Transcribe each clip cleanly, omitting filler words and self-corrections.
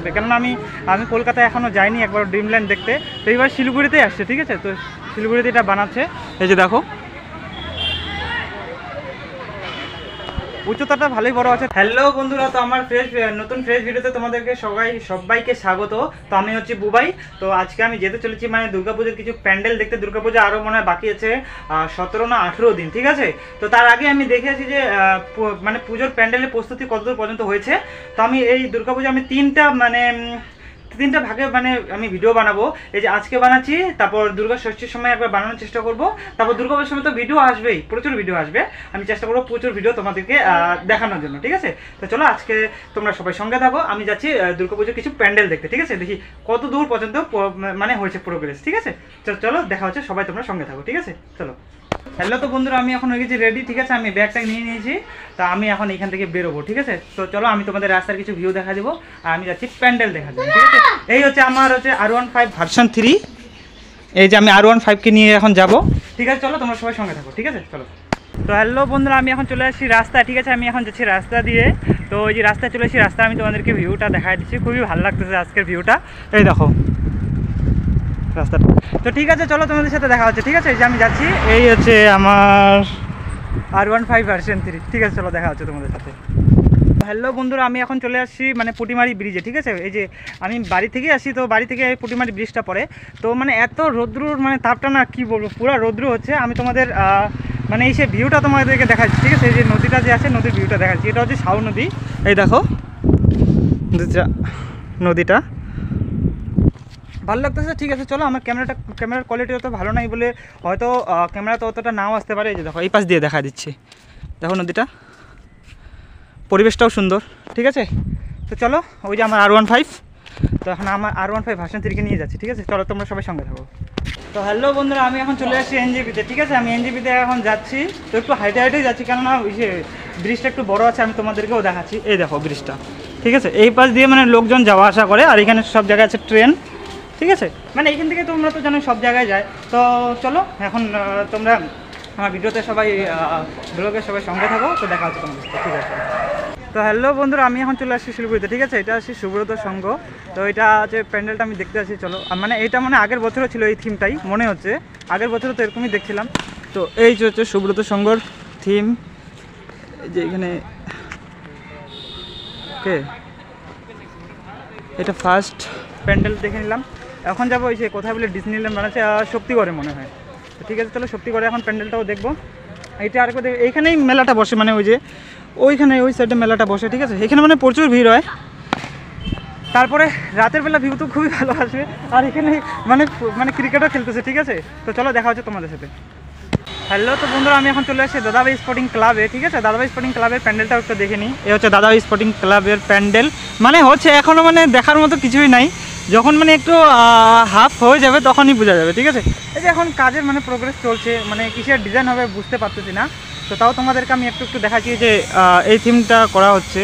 দেখতে, কেননা আমি কলকাতায় এখনও যাইনি একবার ড্রিমল্যান্ড দেখতে, তো এইবার শিলিগুড়িতেই আসছে, ঠিক আছে। তো শিলিগুড়িতে এটা বানাচ্ছে, এই যে দেখো উচ্চতাটা ভালোই বড় আছে। হ্যালো বন্ধুরা, তো আমার নতুন ফ্রেশ ভিডিওতে তোমাদেরকে সবাইকে স্বাগত। তো আমি হচ্ছে বুবাই। তো আজকে আমি যেতে চলেছি মানে দুর্গাপুজোর কিছু প্যান্ডেল দেখতে। দুর্গাপুজো আরও মনে হয় বাকি আছে 17 না 18 দিন, ঠিক আছে। তো তার আগে আমি দেখেছি যে মানে পুজোর প্যান্ডেলের প্রস্তুতি কতদূর পর্যন্ত হয়েছে। তো আমি এই দুর্গাপুজো আমি তিনটা ভাগে মানে আমি ভিডিও বানাবো। এই যে আজকে বানাচ্ছি, তারপর দুর্গা ষষ্ঠীর সময় একবার বানানোর চেষ্টা করব, তারপর দুর্গাপুজোর সময় তো ভিডিও আসবেই, প্রচুর ভিডিও আসবে। আমি চেষ্টা করবো প্রচুর ভিডিও তোমাদেরকে দেখানোর জন্য, ঠিক আছে। তো চলো আজকে তোমরা সবাই সঙ্গে থাকো। আমি যাচ্ছি দুর্গাপুজোর কিছু প্যান্ডেল দেখতে, ঠিক আছে। দেখি কত দূর পর্যন্ত মানে হয়েছে প্রোগ্রেস, ঠিক আছে। চলো দেখা হচ্ছে, সবাই তোমরা সঙ্গে থাকো, ঠিক আছে। চলো। হ্যালো, তো বন্ধুরা আমি এখন হয়ে গেছি রেডি, ঠিক আছে। আমি ব্যাগটা নিয়ে নিয়েছি, তা আমি এখন এখান থেকে বেরোবো, ঠিক আছে। তো চলো আমি তোমাদের রাস্তার কিছু ভিউ দেখা দেবো, আর আমি যাচ্ছি প্যান্ডেল দেখা দেবো, ঠিক আছে। এই হচ্ছে আমার হচ্ছে R15 ভার্সন 3, এই যে আমি R15কে নিয়ে এখন যাব, ঠিক আছে। চলো তোমরা সবাই সঙ্গে থাকো, ঠিক আছে। চলো। তো হ্যালো বন্ধুরা, আমি এখন চলে আসছি রাস্তা, ঠিক আছে। আমি এখন যাচ্ছি রাস্তা দিয়ে। তো এই যে রাস্তায় চলে আসছি, রাস্তা আমি তোমাদেরকে ভিউটা দেখাই দিচ্ছি, খুবই ভালো লাগতেছে আজকের ভিউটা। এই দেখো রাস্তাটা। তো ঠিক আছে, চলো তোমাদের সাথে দেখা হচ্ছে, ঠিক আছে। এই যে আমি যাচ্ছি, এই হচ্ছে আমার R15 ভার্সন 3, ঠিক আছে। চলো দেখা হচ্ছে তোমাদের সাথে। হ্যালো বন্ধুরা, আমি এখন চলে আসছি মানে পুটিমারি ব্রিজে, ঠিক আছে। এই যে আমি বাড়ি থেকে আসি, তো বাড়ি থেকে পুটিমারি ব্রিজটা পড়ে। তো মানে এত রৌদ্রুর মানে তাপটা না কি বলবো, পুরো রৌদ্র হচ্ছে। আমি তোমাদের মানে এই সে ভিউটা তোমাদেরকে দেখাচ্ছি, ঠিক আছে। এই যে নদীটা যে আছে, নদীর ভিউটা দেখাচ্ছি। এটা হচ্ছে সাউ নদী, এই দেখো নদীটা ভালো লাগতেছে, ঠিক আছে। চলো, আমার ক্যামেরার কোয়ালিটি অত ভালো নাই বলে হয়তো ক্যামেরা তো অতটা নাও আসতে পারে। এই যে দেখো এই পাশ দিয়ে দেখা দিচ্ছি, দেখো নদীটা, পরিবেশটাও সুন্দর, ঠিক আছে। তো চলো, ওই যে আমার R15, তো এখন আমার R15 ভার্সন 3কে নিয়ে যাচ্ছি, ঠিক আছে। চলো তোমরা সবাই সঙ্গে থাকো। তো হ্যালো বন্ধুরা, আমি এখন চলে আসছি NJP-তে, ঠিক আছে। আমি NJP-তে এখন যাচ্ছি, তো একটু হাইটেই যাচ্ছি, কেননা ওই যে ব্রিজটা একটু বড় আছে, আমি তোমাদেরকেও দেখাচ্ছি। এই দেখো ব্রিজটা, ঠিক আছে। এই পাশ দিয়ে মানে লোকজন যাওয়া আসা করে, আর এখানে সব জায়গায় আছে ট্রেন, ঠিক আছে। মানে এইখান থেকে তোমরা তো জানো সব জায়গায় যায়। তো চলো এখন তোমরা আমার ভিডিওতে সবাই ব্লগে সবাই সঙ্গে থাকো, তো দেখা হচ্ছে তোমাদের সাথে, ঠিক আছে। তো হ্যালো বন্ধুরা, আমি এখন চলে আসছি শিলিগুড়িতে, ঠিক আছে। এটা আসছি সুব্রত সংঘ। তো এটা হচ্ছে প্যান্ডেলটা আমি দেখতে আসছি, চলো। মানে এটা মানে আগের বছরও ছিল এই থিমটাই, মনে হচ্ছে আগের বছরও তো এরকমই দেখছিলাম। তো এই যে হচ্ছে সুব্রত সংঘর থিম, যে এখানে ওকে, এটা ফার্স্ট প্যান্ডেল দেখে নিলাম। এখন যাবো ওই যে কোথায় বলে ডিজনিল্যান্ড বানাচ্ছে, শক্তিগড়ে মনে হয়। তো ঠিক আছে, চলো শক্তিগড়ে এখন প্যান্ডেলটাও দেখবো। এইটা আর কোথায়, এইখানেই মেলাটা বসে, মানে ওই যে ওইখানে ওই সাইডে মেলাটা বসে, ঠিক আছে। এখানে মানে প্রচুর ভিড় হয়। তারপরে রাতের বেলা ভিউ তো খুবই ভালো আসবে, আর এখানে মানে ক্রিকেটও খেলতেছে, ঠিক আছে। তো চলো দেখা হচ্ছে তোমাদের সাথে। হ্যালো, তো বন্ধুরা আমি এখন চলে আসছি দাদাভাই স্পোর্টিং ক্লাবে, ঠিক আছে। দাদাভাই স্পোর্টিং ক্লাবের প্যান্ডেলটাও একটু দেখে নিই। এ হচ্ছে দাদাভাই স্পোর্টিং ক্লাবের প্যান্ডেল, মানে হচ্ছে এখনও মানে দেখার মতো কিছুই নাই। যখন মানে একটু হাফ হয়ে যাবে তখনই বোঝা যাবে, ঠিক আছে। এই যে এখন কাজের মানে প্রোগ্রেস চলছে, মানে কিসের ডিজাইন হবে বুঝতে পারতেছি না। তো তাও তোমাদেরকে আমি একটু দেখাচ্ছি যে এই থিমটা করা হচ্ছে,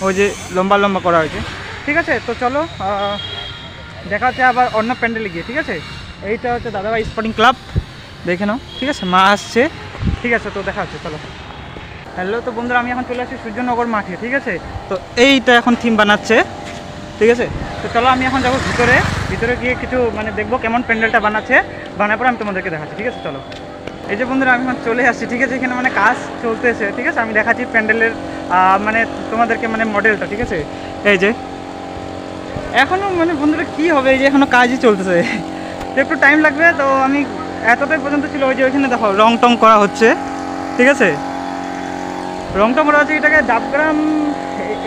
ওই যে লম্বা লম্বা করা হয়েছে, ঠিক আছে। তো চলো দেখা হচ্ছে আবার অন্য প্যান্ডেলে গিয়ে, ঠিক আছে। এইটা হচ্ছে দাদাভাই স্পোর্টিং ক্লাব, দেখে নাও, ঠিক আছে। মা আসছে, ঠিক আছে। তো দেখা হচ্ছে, চলো। হ্যালো, তো বন্ধুরা আমি এখন চলে আসছি সূর্যনগর মাঠে, ঠিক আছে। তো এইটা এখন থিম বানাচ্ছে, ঠিক আছে। তো চলো আমি এখন যাবো ভিতরে গিয়ে কিছু মানে দেখবো কেমন প্যান্ডেলটা বানাচ্ছে, বানার পরে আমি তোমাদেরকে দেখাচ্ছি, ঠিক আছে। চলো। এই যে বন্ধুরা আমি এখন চলে আসছি, ঠিক আছে। এখানে মানে কাজ চলতেছে, ঠিক আছে। আমি দেখাচ্ছি প্যান্ডেলের মানে তোমাদেরকে মানে মডেলটা, ঠিক আছে। এই যে এখনও মানে বন্ধুরা কী হবে, এই যে এখনও কাজই চলতেছে, তো একটু টাইম লাগবে। তো আমি এতটাই পর্যন্ত ছিল, ওই যে ওইখানে দেখো রং টং করা হচ্ছে, ঠিক আছে। রং টং করা হচ্ছে, এটাকে ডাবগ্রাম,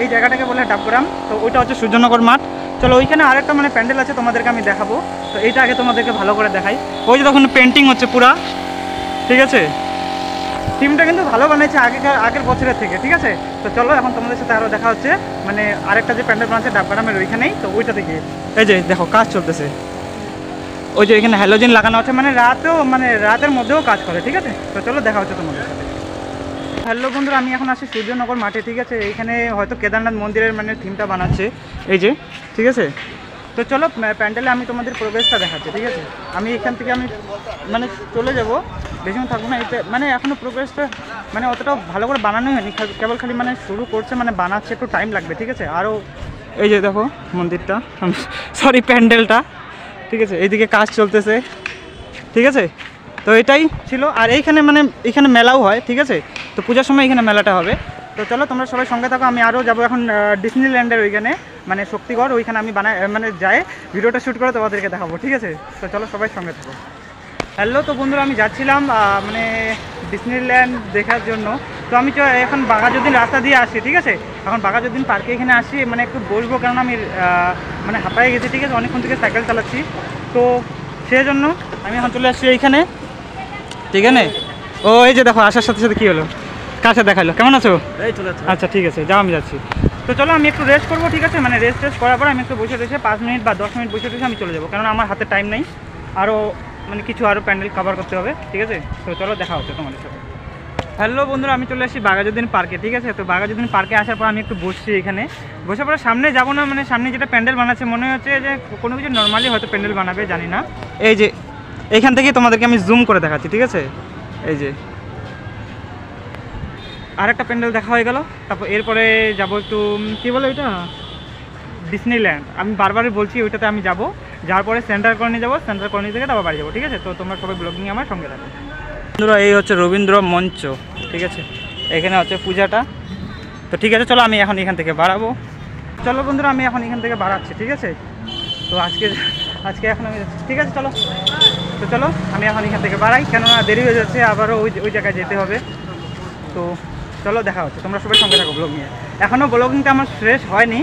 এই জায়গাটাকে বলে ডাবগ্রাম। তো ওইটা হচ্ছে সূর্যনগর মাঠ। চলো ওইখানে আরেকটা মানে প্যান্ডেল আছে, তোমাদেরকে আমি দেখাবো। তো এইটা আগে তোমাদেরকে ভালো করে দেখাই। ওই যে তখন পেন্টিং হচ্ছে পুরা, ঠিক আছে। থিমটা কিন্তু ভালো বানাইছে আগের বছরের থেকে, ঠিক আছে। তো চলো এখন তোমাদের সাথে আরও দেখা হচ্ছে, মানে আরেকটা যে প্যান্ডেল বানাচ্ছে ডাবগ্রামের ওইখানেই, তো ওইটা থেকে এই যে দেখো কাজ চলতেছে। ওই যে এখানে হ্যালোজেন লাগানো আছে, মানে রাতের মধ্যেও কাজ করে, ঠিক আছে। তো চলো দেখা হচ্ছে তোমাদের সাথে। হ্যালো বন্ধুরা, আমি এখন আসি সূর্যনগর মাঠে, ঠিক আছে। এইখানে হয়তো কেদারনাথ মন্দিরের মানে থিমটা বানাচ্ছে, এই যে, ঠিক আছে। তো চলো প্যান্ডেলে আমি তোমাদের প্রোগ্রেসটা দেখাচ্ছি, ঠিক আছে। আমি এখান থেকে আমি মানে চলে যাব, বেশিক্ষণ থাকবো না। এটা মানে এখনও প্রোগ্রেসটা মানে অতটাও ভালো করে বানানোই হয়নি, কেবল খালি মানে শুরু করছে, মানে বানাচ্ছে, একটু টাইম লাগবে, ঠিক আছে। আরও এই যে দেখো মন্দিরটা, সরি প্যান্ডেলটা, ঠিক আছে। এইদিকে কাজ চলতেছে, ঠিক আছে। তো এটাই ছিল। আর এইখানে মানে এখানে মেলাও হয়, ঠিক আছে। তো পূজার সময় এখানে মেলাটা হবে। তো চলো তোমরা সবাই সঙ্গে থাকো। আমি আরও যাবো এখন ডিজনিল্যান্ডের ওইখানে, মানে শক্তিগড়, ওইখানে আমি মানে যাই ভিডিওটা শ্যুট করে তোমাদেরকে দেখাবো, ঠিক আছে। তো চলো সবাই সঙ্গে থাকো। হ্যালো, তো বন্ধুরা আমি যাচ্ছিলাম মানে ডিজনিল্যান্ড দেখার জন্য। তো আমি এখন বাঘাযতীন রাস্তা দিয়ে আসছি, ঠিক আছে। এখন বাঘাযতীন পার্কে এখানে আসি, মানে একটু বসবো, কারণ আমি মানে হাঁপায়ে গেছি, ঠিক আছে। অনেকক্ষণ থেকে সাইকেল চালাচ্ছি, তো সেই জন্য আমি এখন চলে আসছি এইখানে, ঠিক আছে। ও এই যে দেখো আসার সাথে সাথে কী হলো, কাছে দেখালো। কেমন আছো? আচ্ছা ঠিক আছে, যাও আমি যাচ্ছি। তো চলো আমি একটু রেস্ট করবো, ঠিক আছে। মানে রেস্ট করার পর আমি একটু বসে রয়েছে 5 মিনিট বা 10 মিনিট বসে রয়েছে, আমি চলে যাবো, কারণ আমার হাতে টাইম নেই। আরও মানে কিছু আরও প্যান্ডেল কভার করতে হবে, ঠিক আছে। তো চলো দেখা হচ্ছে তোমাদের সাথে। হ্যালো বন্ধুরা, আমি চলে আসছি বাঘাযতীন পার্কে, ঠিক আছে। তো বাঘাযতীন পার্কে আসার পর আমি একটু বসছি এখানে। বসার পরে সামনে যাবো না, মানে সামনে যেটা প্যান্ডেল বানাচ্ছে মনে হচ্ছে যে কোনো কিছু নর্মালি হয়তো প্যান্ডেল বানাবে, জানি না। এই যে এইখান থেকে তোমাদেরকে আমি জুম করে দেখাচ্ছি, ঠিক আছে। এই যে আরেকটা প্যান্ডেল দেখা হয়ে গেল। তারপর এরপরে যাবো একটু কী বলে ওইটা, ডিজনিল্যান্ড। আমি বারবারই বলছি ওইটাতে আমি যাবো, যাওয়ার পরে সেন্ট্রাল কলোনি যাবো, সেন্ট্রাল কলোনি থেকে তারপর বাড়ি যাবো, ঠিক আছে। তো তোমরা সবাই ব্লগিং আমার সঙ্গে থাকো। বন্ধুরা এই হচ্ছে রবীন্দ্র মঞ্চ, ঠিক আছে। এখানে হচ্ছে পূজাটা। তো ঠিক আছে, চলো আমি এখন এখান থেকে বাড়াবো। চলো বন্ধুরা আমি এখন এখান থেকে বাড়াচ্ছি, ঠিক আছে। তো আজকে এখন আমি যাচ্ছি, ঠিক আছে। চলো, তো চলো আমি এখন এখান থেকে বাড়াই, কেননা দেরি হয়ে যাচ্ছে, আবারও ওই জায়গায় যেতে হবে। তো চলো দেখা হচ্ছে, তোমরা সবাই সঙ্গে থাকো ব্লগ নিয়ে। এখনও ব্লগিংটা আমার শেষ হয়নি,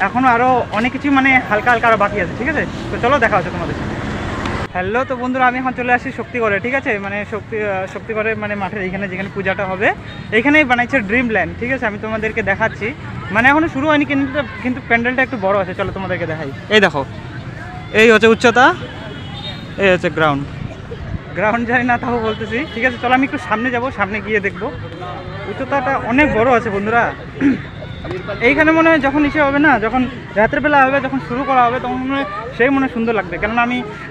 এখনও আরও অনেক কিছু মানে হালকা আরও বাকি আছে, ঠিক আছে। তো চলো দেখা হচ্ছে তোমাদের সাথে। হ্যালো, তো বন্ধুরা আমি এখন চলে আসি শক্তিগড়ে, ঠিক আছে। মানে শক্তিগড়ের মানে মাঠের এইখানে যেখানে পূজাটা হবে, এইখানেই বানাইছে ড্রিমল্যান্ড, ঠিক আছে। আমি তোমাদেরকে দেখাচ্ছি, মানে এখনও শুরু হয়নি, কিন্তু প্যান্ডেলটা একটু বড় আছে। চলো তোমাদেরকে দেখাই। এই দেখো, এই হচ্ছে উচ্চতা, এই হচ্ছে গ্রাউন্ড জানি না, তাও বলতেছি, ঠিক আছে। চলো আমি একটু সামনে যাব, সামনে গিয়ে দেখবো। উচ্চতাটা অনেক বড় আছে বন্ধুরা। এইখানে মনে হয় যখন ইসে হবে না, যখন রাতের বেলা হবে, যখন শুরু করা হবে, তখন মনে হয় সেই মনে সুন্দর লাগবে। কেননা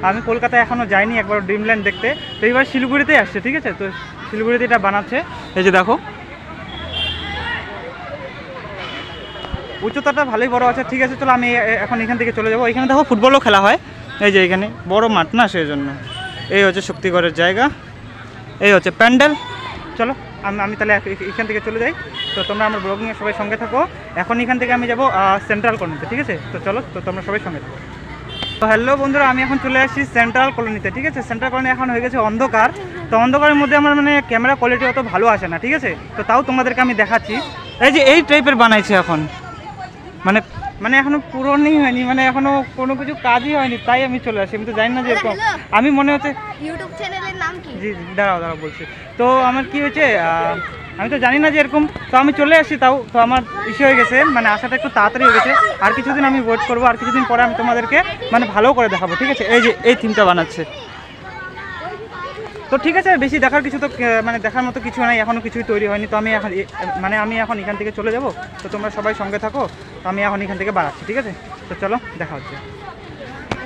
আমি কলকাতায় এখনও যাইনি একবার ড্রিমল্যান্ড দেখতে। তো এইবার শিলিগুড়িতেই আসছে, ঠিক আছে। তো শিলিগুড়িতে এটা বানাচ্ছে, এই যে দেখো উচ্চতাটা ভালোই বড় আছে, ঠিক আছে। চলো আমি এখন এখান থেকে চলে যাবো। এখানে দেখো ফুটবলও খেলা হয়, এই যে এখানে বড় মাঠ না, সেই জন্য। এই হচ্ছে শক্তিগড়ের জায়গা, এই হচ্ছে প্যান্ডেল। চলো আমি তাহলে এখান থেকে চলে যাই। তো তোমরা আমার ব্লগিংয়ে সবাই সঙ্গে থাকো। এখন এখান থেকে আমি যাবো সেন্ট্রাল কলোনিতে, ঠিক আছে। তো চলো, তো তোমরা সবাই সঙ্গে থাকো। তো হ্যালো বন্ধুরা, আমি এখন চলে আসছি সেন্ট্রাল কলোনিতে, ঠিক আছে। সেন্ট্রাল কলোনি এখন হয়ে গেছে অন্ধকার। তো অন্ধকারের মধ্যে আমার মানে ক্যামেরা কোয়ালিটি অত ভালো আসে না, ঠিক আছে। তো তাও তোমাদেরকে আমি দেখাচ্ছি। এই যে এই টাইপের বানাইছে এখন, মানে এখনো পুরোই হয়নি, মানে এখনো কোনো কিছু কাজই হয়নি, তাই আমি চলে আসি। আমি তো জানি না যে এরকম, আমি মনে হচ্ছে ইউটিউব চ্যানেলের নাম কি? জি দাঁড়াও বলছি। তো আমার কি হয়েছে, আমি তো জানি না যে এরকম, তো আমি চলে আসি। তো আমার ইস্যু হয়ে গেছে, মানে আসাটা একটু তাড়াতাড়ি হয়ে গেছে। আর কিছুদিন আমি ওয়েট করবো, আর কিছুদিন পরে আমি তোমাদেরকে মানে ভালো করে দেখাবো, ঠিক আছে। এই যে এই থিমটা বানাচ্ছে, তো ঠিক আছে। বেশি দেখার কিছু তো মানে দেখার মতো কিছু নাই, এখনও কিছুই তৈরি হয়নি। তো আমি এখন এখান থেকে চলে যাব। তো তোমরা সবাই সঙ্গে থাকো। তো আমি এখন এখান থেকে বাড়াচ্ছি, ঠিক আছে। তো চলো দেখা হচ্ছে।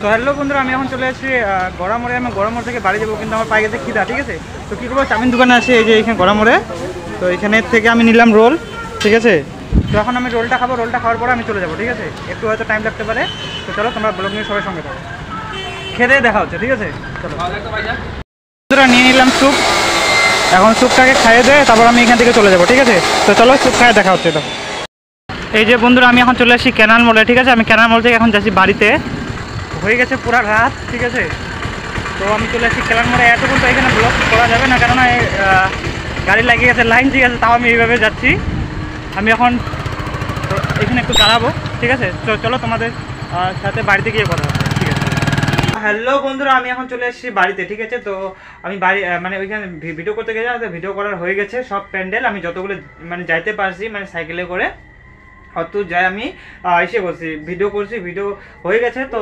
তো হ্যালো বন্ধুরা, আমি এখন চলে আসছি গড়ামোড়ে। আমি গড়ামোড় থেকে বাড়ি যাবো, কিন্তু আমার পায়ে গেছে খিদা, ঠিক আছে। তো কী করবো, চাউমিন দোকানে আসে এই যে এখানে গড়ামোড়ে। তো এখানের থেকে আমি নিলাম রোল, ঠিক আছে। তো এখন আমি রোলটা খাবো, রোলটা খাওয়ার পরে আমি চলে যাবো, ঠিক আছে। একটু হয়তো টাইম লাগতে পারে। তো চলো তোমরা ব্লগ নিয়ে সবাই সঙ্গে থাকো, খেতে দেখা হচ্ছে, ঠিক আছে। চলো বন্ধুরা, নিয়ে নিলাম স্যুপ। এখন স্যুপটাকে খাইয়ে দেয়, তারপর আমি এখান থেকে চলে যাবো, ঠিক আছে। তো চলো স্যুপ খাইয়ে দেখা হচ্ছে। তো এই যে বন্ধুরা, আমি এখন চলে আসছি ক্যানাল মোড়ে, ঠিক আছে। আমি ক্যানাল মোড় থেকে এখন যাচ্ছি বাড়িতে। হয়ে গেছে পুরা রাত, ঠিক আছে। তো আমি চলে আসছি ক্যানাল মোড়ে। এতক্ষণ তো এখানে ব্লগ করা যাবে না, কেননা গাড়ি লাগিয়ে গেছে, লাইন ঠিক আছে। তাও আমি এইভাবে যাচ্ছি। আমি এখন এখানে একটু দাঁড়াবো, ঠিক আছে। চলো তোমাদের সাথে বাড়িতে গিয়ে কথা হবে, ঠিক আছে। হ্যালো বন্ধুরা, আমি এখন চলে এসেছি বাড়িতে, ঠিক আছে। তো আমি বাড়ি মানে ওইখানে ভিডিও করতে গেছিলাম, তো ভিডিও করার হয়ে গেছে সব প্যান্ডেল। আমি যতগুলো মানে যাইতে পারছি, মানে সাইকেলে করে অত যাই আমি এসে করছি, ভিডিও করছি, ভিডিও হয়ে গেছে। তো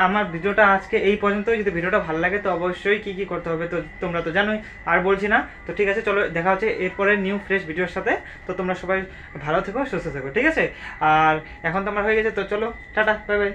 আমার ভিডিওটা আজকে এই পর্যন্তই। যদি ভিডিওটা ভালো লাগে তো অবশ্যই কী করতে হবে তো তোমরা তো জানোই, আর বলছি না। তো ঠিক আছে, চলো দেখা হচ্ছে এরপরে নিউ ফ্রেশ ভিডিওর সাথে। তো তোমরা সবাই ভালো থেকো, সুস্থ থেকো, ঠিক আছে। আর এখন তো আমার হয়ে গেছে, তো চলো টাটা, বাই বাই।